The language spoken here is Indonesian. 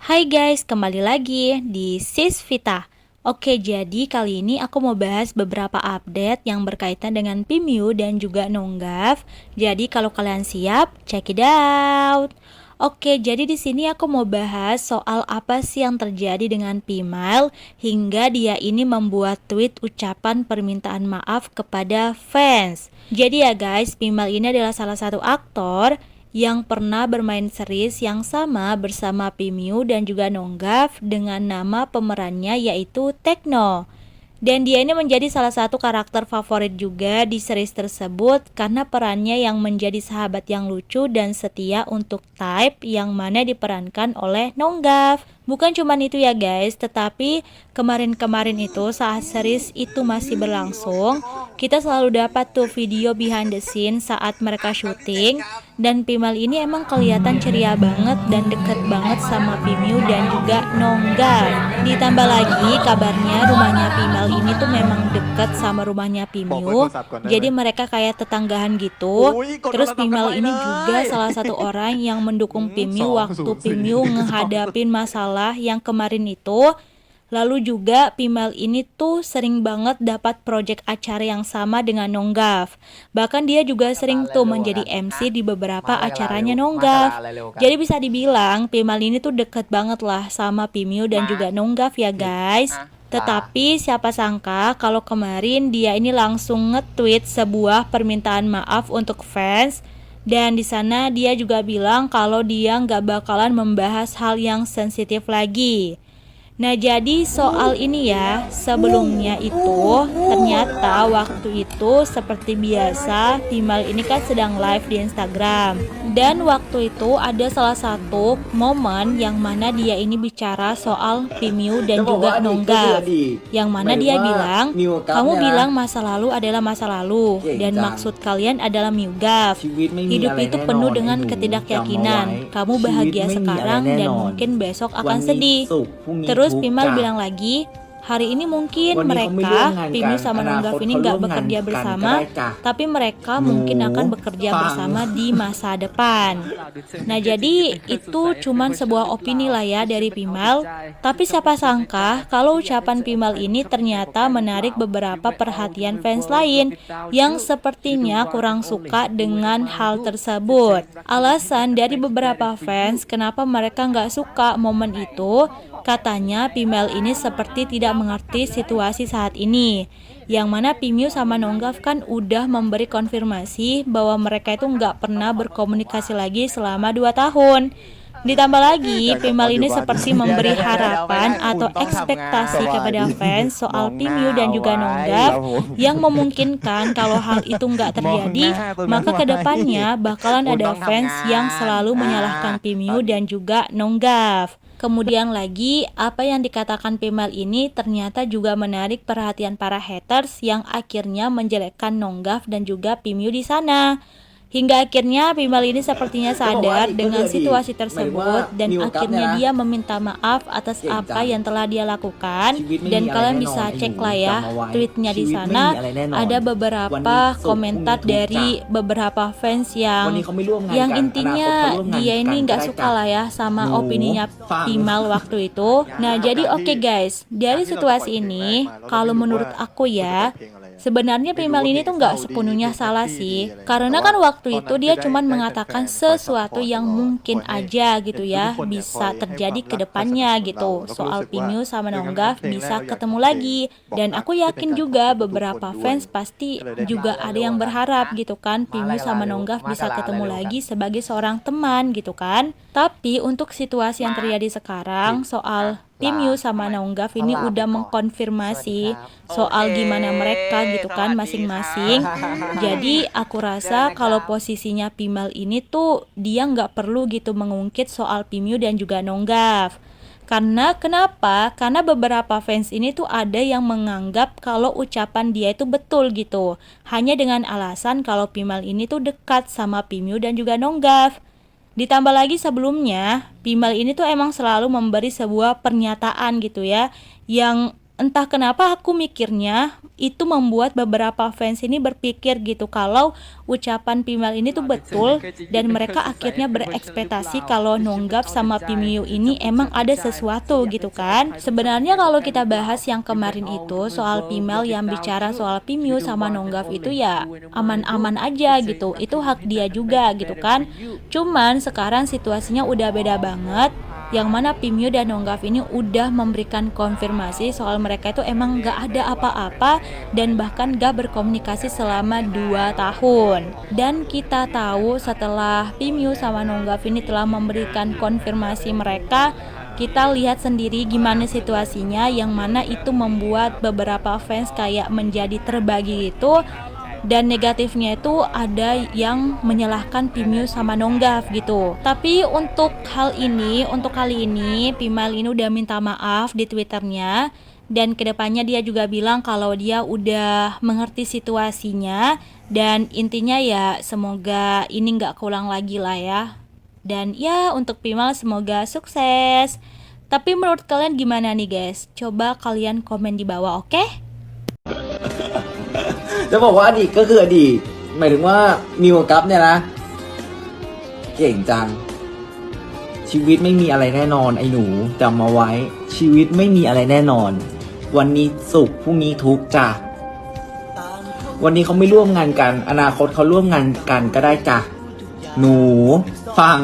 Hai guys, kembali lagi di Sis Vita. Oke, jadi kali ini aku mau bahas beberapa update yang berkaitan dengan Pimyu dan juga Nonggaf. Jadi kalau kalian siap, check it out. Oke, jadi di sini aku mau bahas soal apa sih yang terjadi dengan Pimal hingga dia ini membuat tweet ucapan permintaan maaf kepada fans. Jadi ya guys, Pimal ini adalah salah satu aktor yang pernah bermain series yang sama bersama Pimyu dan juga Nonggaf dengan nama pemerannya yaitu Tekno. Dan dia ini menjadi salah satu karakter favorit juga di series tersebut karena perannya yang menjadi sahabat yang lucu dan setia untuk Type yang mana diperankan oleh Nonggaf. Bukan cuma itu ya guys, tetapi kemarin-kemarin itu saat series itu masih berlangsung, kita selalu dapat tuh video behind the scene saat mereka syuting. Dan Pimal ini emang kelihatan ceria banget dan deket banget sama Pimyu dan juga Nonggaf. Ditambah lagi kabarnya rumahnya Pimal ini tuh memang deket sama rumahnya Pimyu. Jadi mereka kayak tetanggahan gitu. Terus Pimal ini juga salah satu orang yang mendukung Pimyu waktu Pimyu ngehadapin masalah yang kemarin itu. Lalu juga Pimal ini tuh sering banget dapat project acara yang sama dengan Nonggaf. Bahkan dia juga sering tuh menjadi MC di beberapa acaranya Nonggaf. Jadi bisa dibilang Pimal ini tuh deket banget lah sama Pimyu dan juga Nonggaf ya guys. Tetapi siapa sangka kalau kemarin dia ini langsung nge-tweet sebuah permintaan maaf untuk fans. Dan di sana dia juga bilang kalau dia nggak bakalan membahas hal yang sensitif lagi. Nah, jadi soal ini ya, sebelumnya itu ternyata waktu itu seperti biasa Pimal ini kan sedang live di Instagram. Dan waktu itu ada salah satu momen yang mana dia ini bicara soal Pimyu dan juga Nonggaf. Yang mana dia bilang, kamu bilang masa lalu adalah masa lalu dan maksud kalian adalah Myugaf. Hidup itu penuh dengan ketidakyakinan. Kamu bahagia sekarang dan mungkin besok akan sedih. Terus Pimal bilang lagi, hari ini mungkin mereka, Pimyu sama Nonggaf ini gak bekerja bersama, tapi mereka mungkin akan bekerja bersama di masa depan. Nah, jadi itu cuman sebuah opini lah ya dari Pimal. Tapi siapa sangka kalau ucapan Pimal ini ternyata menarik beberapa perhatian fans lain yang sepertinya kurang suka dengan hal tersebut. Alasan dari beberapa fans kenapa mereka gak suka momen itu, katanya Pimal ini seperti tidak mengerti situasi saat ini. Yang mana Pimyu sama Nonggaf kan udah memberi konfirmasi bahwa mereka itu nggak pernah berkomunikasi lagi selama 2 tahun. Ditambah lagi, Pimal ini seperti memberi harapan atau ekspektasi kepada fans soal Pimyu dan juga Nonggaf yang memungkinkan kalau hal itu nggak terjadi, maka kedepannya bakalan ada fans yang selalu menyalahkan Pimyu dan juga Nonggaf. Kemudian lagi, apa yang dikatakan Pimal ini ternyata juga menarik perhatian para haters yang akhirnya menjelekkan Nonggaf dan juga Pimyu di sana. Hingga akhirnya Pimal ini sepertinya sadar dengan situasi tersebut dan akhirnya dia meminta maaf atas apa yang telah dia lakukan. Dan kalian bisa cek lah ya tweetnya di sana. Ada beberapa komentar dari beberapa fans yang intinya dia ini nggak suka lah ya sama opininya Pimal waktu itu. Nah, jadi oke guys, dari situasi ini kalau menurut aku ya, sebenarnya Pimal ini tuh nggak sepenuhnya salah sih, karena kan waktu itu dia cuman mengatakan sesuatu yang mungkin aja gitu ya bisa terjadi ke depannya gitu. Soal Pimyu sama Nonggaf bisa ketemu lagi, dan aku yakin juga beberapa fans pasti juga ada yang berharap gitu kan Pimyu sama Nonggaf bisa ketemu lagi sebagai seorang teman gitu kan. Tapi untuk situasi yang terjadi sekarang soal Pimyu sama Nonggaf ini udah mengkonfirmasi soal gimana mereka gitu kan masing-masing. Jadi aku rasa kalau posisinya Pimal ini tuh dia nggak perlu gitu mengungkit soal Pimyu dan juga Nonggaf. Karena kenapa? Karena beberapa fans ini tuh ada yang menganggap kalau ucapan dia itu betul gitu, hanya dengan alasan kalau Pimal ini tuh dekat sama Pimyu dan juga Nonggaf. Ditambah lagi sebelumnya, Pimal ini tuh emang selalu memberi sebuah pernyataan gitu ya, yang entah kenapa aku mikirnya itu membuat beberapa fans ini berpikir gitu kalau ucapan Pimal ini tuh betul, dan mereka akhirnya berekspektasi kalau Nonggaf sama Pimiu ini emang ada sesuatu gitu kan. Sebenarnya kalau kita bahas yang kemarin itu soal Pimal yang bicara soal Pimiu sama Nonggaf itu ya aman-aman aja gitu, itu hak dia juga gitu kan. Cuman sekarang situasinya udah beda banget, yang mana Pimio dan Nonggaf ini udah memberikan konfirmasi soal mereka itu emang gak ada apa-apa dan bahkan gak berkomunikasi selama 2 tahun. Dan kita tahu setelah Pimio sama Nonggaf ini telah memberikan konfirmasi mereka, kita lihat sendiri gimana situasinya, yang mana itu membuat beberapa fans kayak menjadi terbagi gitu. Dan negatifnya itu ada yang menyalahkan Pimio sama Nonggaf gitu. Tapi untuk kali ini Pimal ini udah minta maaf di Twitternya, dan kedepannya dia juga bilang kalau dia udah mengerti situasinya, dan intinya ya semoga ini nggak keulang lagi lah ya. Dan ya untuk Pimal semoga sukses. Tapi menurut kalian gimana nih guys? Coba kalian komen di bawah, oke? จะบอกว่าอดีตก็คืออดีตหมายถึงว่ามิวกับเนี่ยนะเก่งจังชีวิตไม่มีอะไรแน่นอนไอ้หนูจำมาไว้ชีวิตไม่มีอะไรแน่นอนวันนี้สุขพรุ่งนี้ทุกข์จ้ะวันนี้เขาไม่ร่วมงานกันอนาคตเขาร่วมงานกันก็ได้จ้ะหนูฟัง